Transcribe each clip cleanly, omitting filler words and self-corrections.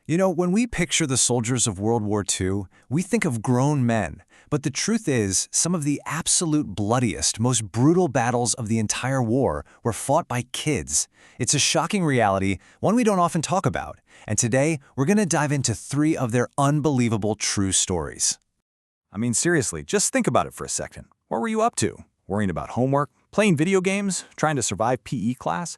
You know, when we picture the soldiers of World War II, we think of grown men. But the truth is, some of the absolute bloodiest, most brutal battles of the entire war were fought by kids. It's a shocking reality, one we don't often talk about. And today, we're going to dive into 3 of their unbelievable true stories. I mean, seriously, just think about it for a second. What were you up to? Worrying about homework? Playing video games? Trying to survive PE class?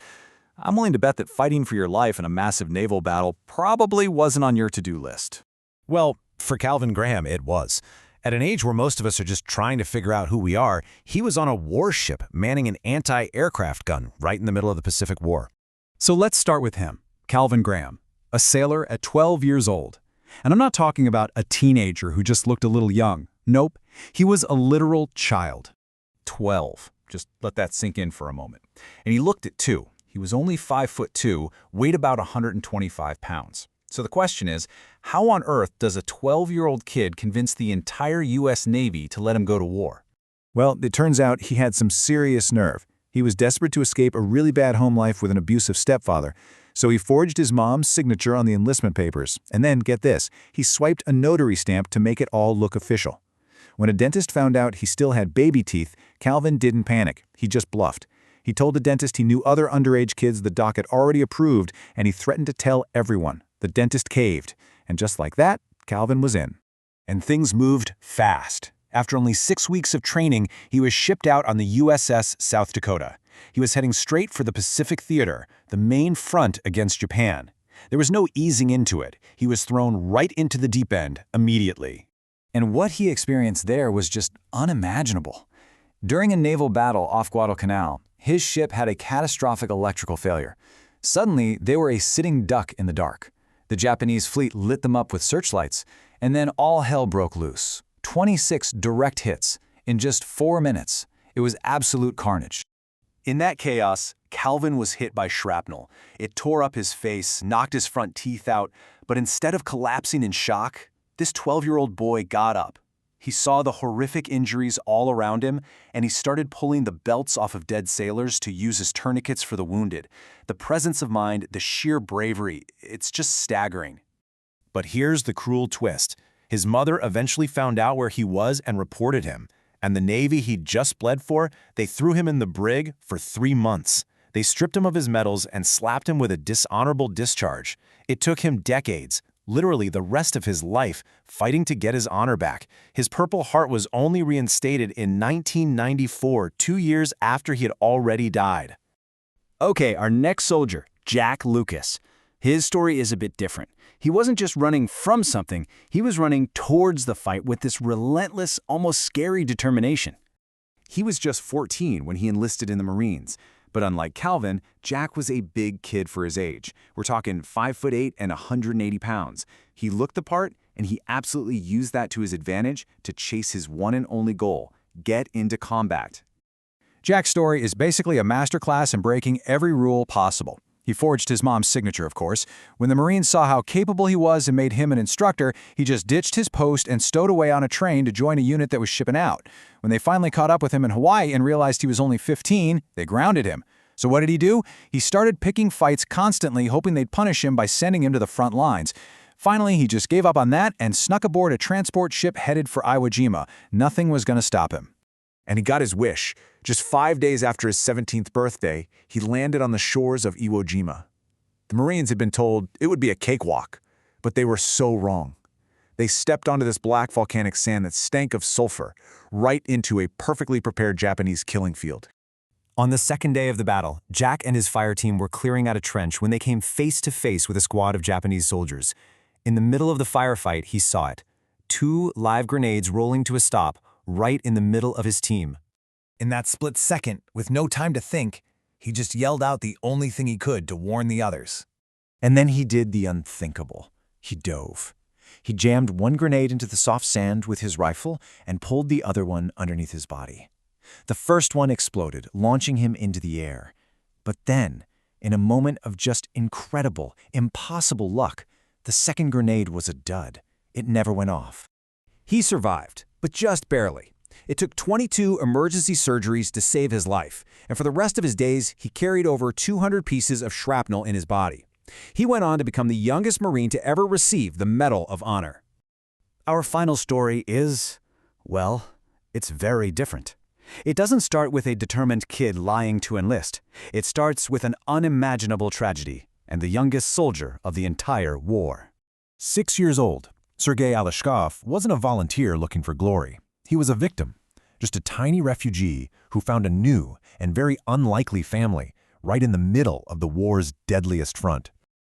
I'm willing to bet that fighting for your life in a massive naval battle probably wasn't on your to-do list. Well, for Calvin Graham, it was. At an age where most of us are just trying to figure out who we are, he was on a warship manning an anti-aircraft gun right in the middle of the Pacific War. So let's start with him, Calvin Graham, a sailor at 12 years old. And I'm not talking about a teenager who just looked a little young. Nope, he was a literal child. 12. Just let that sink in for a moment. And he looked it too. He was only 5'2", weighed about 125 pounds. So the question is, how on earth does a 12-year-old kid convince the entire U.S. Navy to let him go to war? Well, it turns out he had some serious nerve. He was desperate to escape a really bad home life with an abusive stepfather, so he forged his mom's signature on the enlistment papers. And then, get this, he swiped a notary stamp to make it all look official. When a dentist found out he still had baby teeth, Calvin didn't panic. He just bluffed. He told the dentist he knew other underage kids the doc had already approved, and he threatened to tell everyone. The dentist caved, and just like that, Calvin was in. And things moved fast. After only 6 weeks of training, he was shipped out on the USS South Dakota. He was heading straight for the Pacific Theater, the main front against Japan. There was no easing into it. He was thrown right into the deep end immediately. And what he experienced there was just unimaginable. During a naval battle off Guadalcanal, his ship had a catastrophic electrical failure. Suddenly, they were a sitting duck in the dark. The Japanese fleet lit them up with searchlights, and then all hell broke loose. 26 direct hits in just 4 minutes. It was absolute carnage. In that chaos, Calvin was hit by shrapnel. It tore up his face, knocked his front teeth out, but instead of collapsing in shock, this 12-year-old boy got up. He saw the horrific injuries all around him, and he started pulling the belts off of dead sailors to use as tourniquets for the wounded. The presence of mind, the sheer bravery, it's just staggering. But here's the cruel twist. His mother eventually found out where he was and reported him. And the Navy he'd just bled for, they threw him in the brig for 3 months. They stripped him of his medals and slapped him with a dishonorable discharge. It took him decades, literally the rest of his life, fighting to get his honor back. His Purple Heart was only reinstated in 1994, 2 years after he had already died. Okay, our next soldier, Jack Lucas. His story is a bit different. He wasn't just running from something, he was running towards the fight with this relentless, almost scary determination. He was just 14 when he enlisted in the Marines. But unlike Calvin, Jack was a big kid for his age. We're talking 5'8" and 180 pounds. He looked the part, and he absolutely used that to his advantage to chase his one and only goal: get into combat. Jack's story is basically a masterclass in breaking every rule possible. He forged his mom's signature, of course. When the Marines saw how capable he was and made him an instructor, he just ditched his post and stowed away on a train to join a unit that was shipping out. When they finally caught up with him in Hawaii and realized he was only 15, they grounded him. So what did he do? He started picking fights constantly, hoping they'd punish him by sending him to the front lines. Finally, he just gave up on that and snuck aboard a transport ship headed for Iwo Jima. Nothing was going to stop him. And he got his wish. Just 5 days after his 17th birthday, he landed on the shores of Iwo Jima. The Marines had been told it would be a cakewalk, but they were so wrong. They stepped onto this black volcanic sand that stank of sulfur, right into a perfectly prepared Japanese killing field. On the second day of the battle, Jack and his fire team were clearing out a trench when they came face to face with a squad of Japanese soldiers. In the middle of the firefight, he saw it. 2 live grenades rolling to a stop, right in the middle of his team. In that split second, with no time to think, he just yelled out the only thing he could to warn the others. And then he did the unthinkable. He dove. He jammed one grenade into the soft sand with his rifle and pulled the other one underneath his body. The first one exploded, launching him into the air. But then, in a moment of just incredible, impossible luck, the second grenade was a dud. It never went off. He survived, but just barely. It took 22 emergency surgeries to save his life, and for the rest of his days, he carried over 200 pieces of shrapnel in his body. He went on to become the youngest Marine to ever receive the Medal of Honor. Our final story is, well, it's very different. It doesn't start with a determined kid lying to enlist. It starts with an unimaginable tragedy and the youngest soldier of the entire war. 6 years old, Sergei Aleshkov wasn't a volunteer looking for glory. He was a victim, just a tiny refugee who found a new and very unlikely family right in the middle of the war's deadliest front.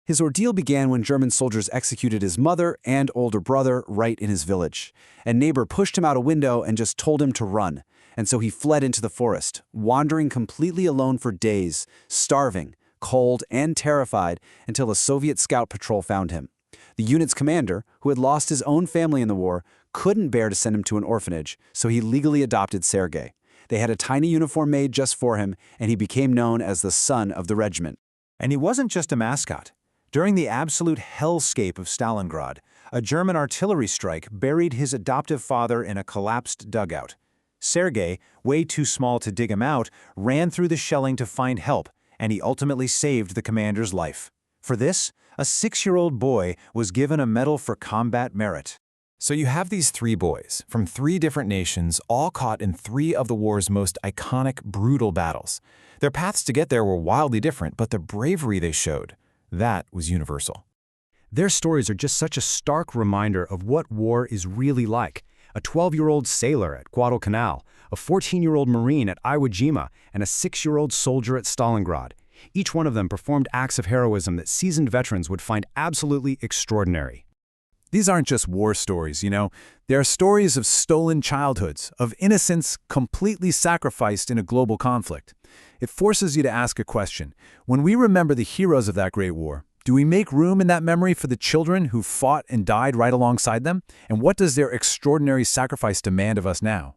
His ordeal began when German soldiers executed his mother and older brother right in his village. A neighbor pushed him out a window and just told him to run, and so he fled into the forest, wandering completely alone for days, starving, cold, and terrified until a Soviet scout patrol found him. The unit's commander, who had lost his own family in the war, couldn't bear to send him to an orphanage, so he legally adopted Sergei. They had a tiny uniform made just for him, and he became known as the son of the regiment. And he wasn't just a mascot. During the absolute hellscape of Stalingrad, a German artillery strike buried his adoptive father in a collapsed dugout. Sergei, way too small to dig him out, ran through the shelling to find help, and he ultimately saved the commander's life. For this, a 6-year-old boy was given a medal for combat merit. So you have these 3 boys from 3 different nations, all caught in 3 of the war's most iconic, brutal battles. Their paths to get there were wildly different, but the bravery they showed, that was universal. Their stories are just such a stark reminder of what war is really like. A 12-year-old sailor at Guadalcanal, a 14-year-old Marine at Iwo Jima, and a 6-year-old soldier at Stalingrad. Each one of them performed acts of heroism that seasoned veterans would find absolutely extraordinary. These aren't just war stories, you know. They're stories of stolen childhoods, of innocence completely sacrificed in a global conflict. It forces you to ask a question. When we remember the heroes of that great war, do we make room in that memory for the children who fought and died right alongside them? And what does their extraordinary sacrifice demand of us now?